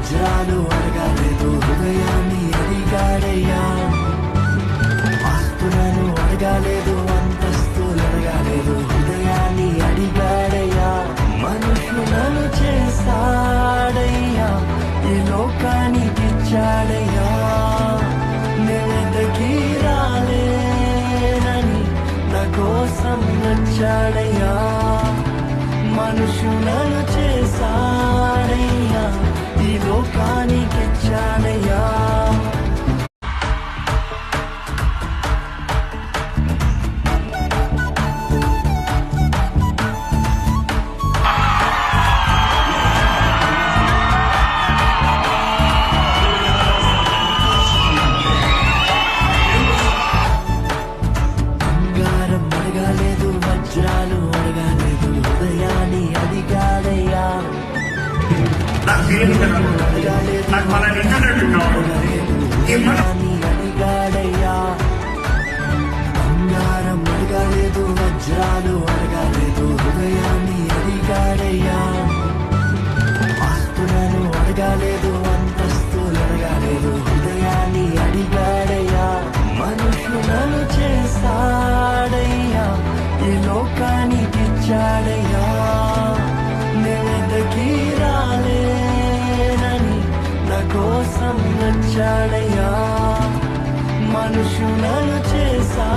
వజ్రాలు అడగలేదు హృదయాన్ని అడిగాడయ్యా. ఆస్తులను అడగలేదు, అంతస్తులు అడగలేదు, హృదయాన్ని అడిగాడయ్యా. మనుషులను చేశాడయ్యా, ఈ లోకానికి ఇచ్చాడయ్యా. నేనెంతకీ రాలేనని నా కోసం వచ్చాడయ్యా. మనుషులను చేశాడయ్యా, ఈ లోకానికి ఇచ్చాడయ్యా. బంగారం అడగలేదు, వజ్రాలు అడగలేదు, హృదయాన్ని అడిగాడయ్యా. హృదయాన్ని అడిగాడయ్యా. బంగారం అడగలేదు, వజ్రాలు అడగలేదు, హృదయాన్ని అడిగాడయ్యా. ఆస్తులను అడగలేదు, అంతస్తులు అడగలేదు, హృదయాన్ని అడిగాడయ్యా. మనుషులను చేశాడయ్యా, ఈ లోకానికి ఇచ్చాడయ్యా. నేనెంతకీ రాలేనని నా కోసం వచ్చాడయ్యా. మనుషులను చేశా